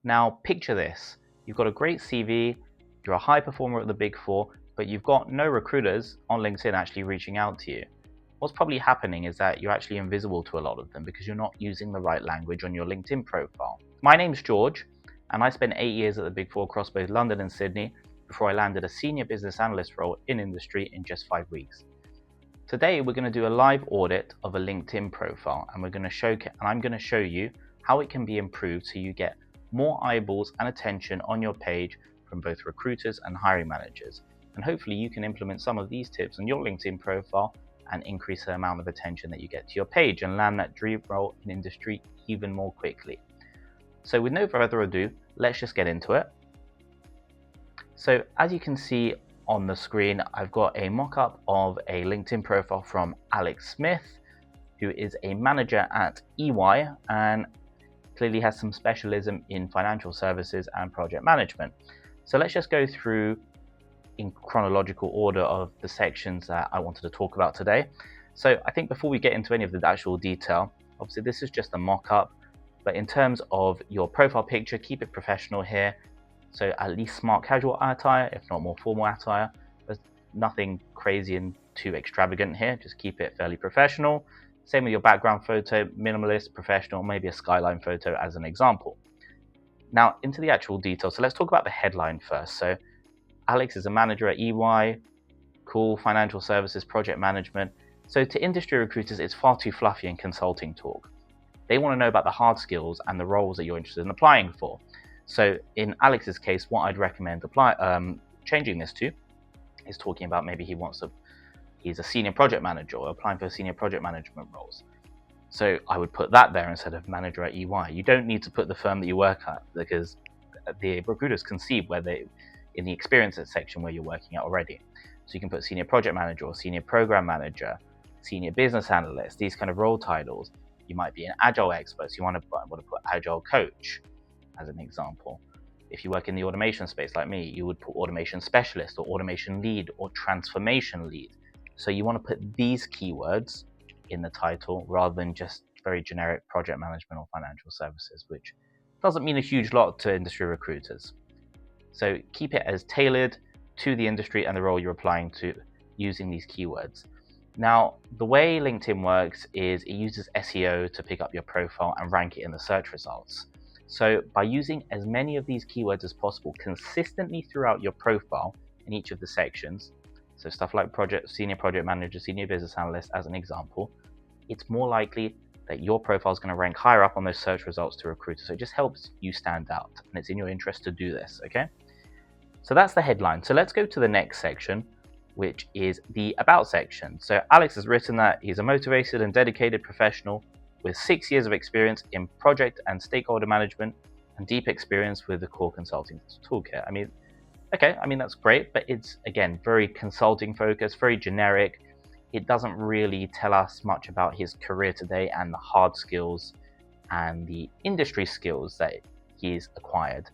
Now picture this, you've got a great CV, you're a high performer at the Big Four, but you've got no recruiters on LinkedIn actually reaching out to you. What's probably happening is that you're actually invisible to a lot of them because you're not using the right language on your LinkedIn profile. My name's George, and I spent 8 years at the Big Four across both London and Sydney before I landed a senior business analyst role in industry in just 5 weeks. Today we're going to do a live audit of a LinkedIn profile, and I'm going to show you how it can be improved so you get more eyeballs and attention on your page from both recruiters and hiring managers. And hopefully you can implement some of these tips on your LinkedIn profile and increase the amount of attention that you get to your page and land that dream role in industry even more quickly. So with no further ado, let's just get into it. So as you can see on the screen, I've got a mock-up of a LinkedIn profile from Alex Smith, who is a manager at EY and clearly has some specialism in financial services and project management. So let's just go through in chronological order of the sections that I wanted to talk about today. So I think before we get into any of the actual detail, obviously this is just a mock-up, but in terms of your profile picture, keep it professional here. So at least smart casual attire, if not more formal attire. There's nothing crazy and too extravagant here, just keep it fairly professional. Same with your background photo, minimalist, professional, maybe a skyline photo as an example. Now into the actual details. So let's talk about the headline first. So Alex is a manager at EY, cool, financial services, project management. So to industry recruiters, it's far too fluffy and consulting talk. They want to know about the hard skills and the roles that you're interested in applying for. So in Alex's case, what I'd recommend changing this to is talking about maybe he's a senior project manager or applying for senior project management roles. So I would put that there instead of manager at EY. You don't need to put the firm that you work at because the recruiters can see in the experiences section where you're working at already. So you can put senior project manager or senior program manager, senior business analyst, these kind of role titles. You might be an agile expert, so you want to put agile coach as an example. If you work in the automation space like me, you would put automation specialist or automation lead or transformation lead. So you want to put these keywords in the title rather than just very generic project management or financial services, which doesn't mean a huge lot to industry recruiters. So keep it as tailored to the industry and the role you're applying to using these keywords. Now, the way LinkedIn works is it uses SEO to pick up your profile and rank it in the search results. So by using as many of these keywords as possible consistently throughout your profile in each of the sections, so stuff like senior project manager, senior business analyst as an example, it's more likely that your profile is going to rank higher up on those search results to recruiters. So it just helps you stand out, and it's in your interest to do this, okay? So that's the headline. So let's go to the next section, which is the about section. So Alex has written that he's a motivated and dedicated professional with 6 years of experience in project and stakeholder management and deep experience with the core consulting toolkit. I mean, that's great, but it's, again, very consulting focused, very generic. It doesn't really tell us much about his career today and the hard skills and the industry skills that he's acquired.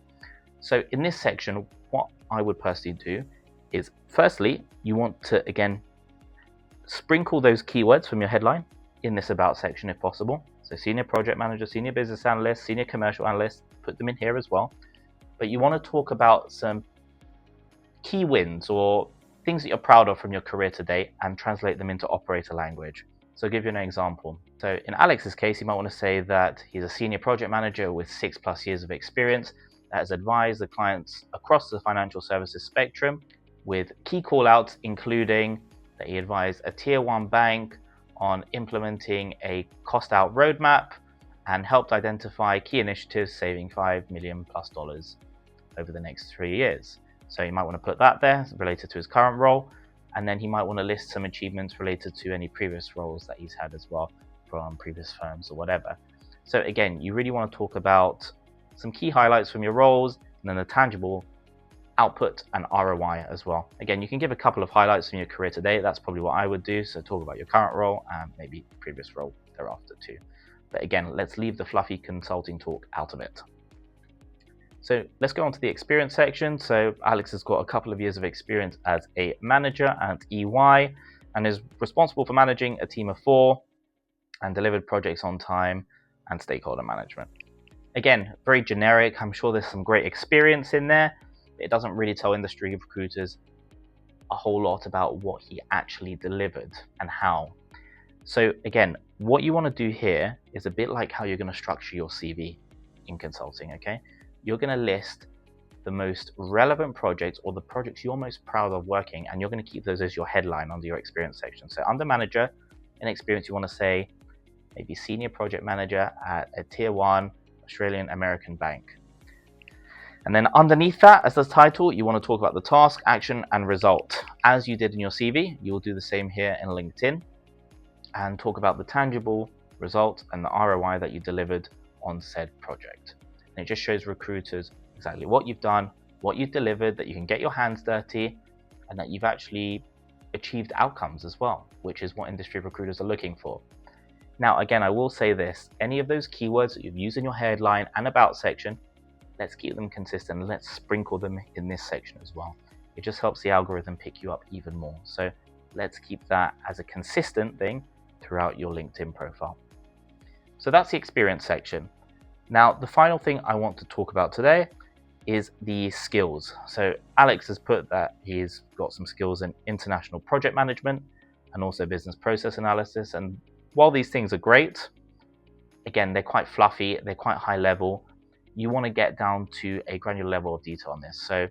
So in this section, what I would personally do is, firstly, you want to, again, sprinkle those keywords from your headline in this about section if possible. So senior project manager, senior business analyst, senior commercial analyst, put them in here as well. But you want to talk about some key wins or things that you're proud of from your career today and translate them into operator language. So I'll give you an example. So in Alex's case, you might want to say that he's a senior project manager with 6+ years of experience that has advised the clients across the financial services spectrum, with key call-outs including that he advised a tier 1 bank on implementing a cost-out roadmap and helped identify key initiatives saving $5 million+ over the next 3 years. So you might want to put that there related to his current role, and then he might want to list some achievements related to any previous roles that he's had as well from previous firms or whatever. So again, you really want to talk about some key highlights from your roles and then the tangible output and ROI as well. Again, you can give a couple of highlights from your career today. That's probably what I would do. So talk about your current role and maybe previous role thereafter too. But again, let's leave the fluffy consulting talk out of it. So let's go on to the experience section. So Alex has got a couple of years of experience as a manager at EY and is responsible for managing a team of 4 and delivered projects on time and stakeholder management. Again, very generic. I'm sure there's some great experience in there. It doesn't really tell industry recruiters a whole lot about what he actually delivered and how. So again, what you want to do here is a bit like how you're going to structure your CV in consulting, okay? You're going to list the most relevant projects or the projects you're most proud of working, and you're going to keep those as your headline under your experience section. So under manager and experience, you want to say maybe senior project manager at a tier 1 Australian American bank. And then underneath that, as the title, you want to talk about the task, action, and result. As you did in your CV, you'll do the same here in LinkedIn and talk about the tangible result and the ROI that you delivered on said project. And it just shows recruiters exactly what you've done, what you've delivered, that you can get your hands dirty, and that you've actually achieved outcomes as well, which is what industry recruiters are looking for. Now, again, I will say this, any of those keywords that you've used in your headline and about section, let's keep them consistent. Let's sprinkle them in this section as well. It just helps the algorithm pick you up even more. So let's keep that as a consistent thing throughout your LinkedIn profile. So that's the experience section. Now, the final thing I want to talk about today is the skills. So Alex has put that he's got some skills in international project management and also business process analysis. And while these things are great, again, they're quite fluffy, they're quite high level. You want to get down to a granular level of detail on this. So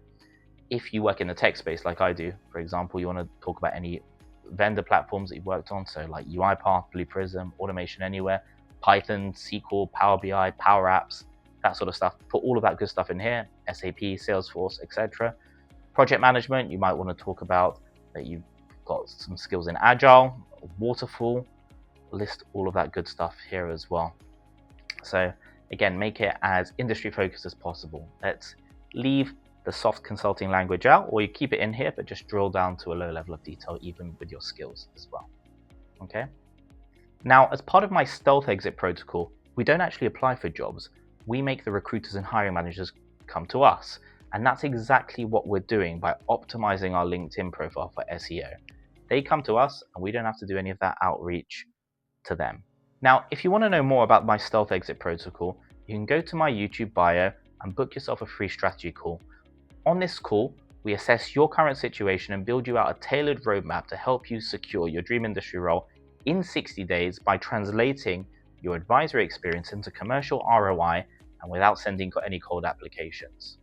if you work in the tech space like I do, for example, you want to talk about any vendor platforms that you've worked on, so like UiPath, Blue Prism, Automation Anywhere, Python, SQL, Power BI, Power Apps, that sort of stuff. Put all of that good stuff in here, SAP, Salesforce, etc. Project management, you might want to talk about that you've got some skills in Agile, Waterfall, list all of that good stuff here as well. So again, make it as industry focused as possible. Let's leave the soft consulting language out, or you keep it in here, but just drill down to a low level of detail, even with your skills as well. Okay. Now, as part of my stealth exit protocol, we don't actually apply for jobs. We make the recruiters and hiring managers come to us. And that's exactly what we're doing by optimizing our LinkedIn profile for SEO. They come to us and we don't have to do any of that outreach to them. Now, if you want to know more about my stealth exit protocol, you can go to my YouTube bio and book yourself a free strategy call. On this call, we assess your current situation and build you out a tailored roadmap to help you secure your dream industry role in 60 days by translating your advisory experience into commercial ROI and without sending any cold applications.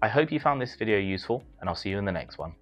I hope you found this video useful, and I'll see you in the next one.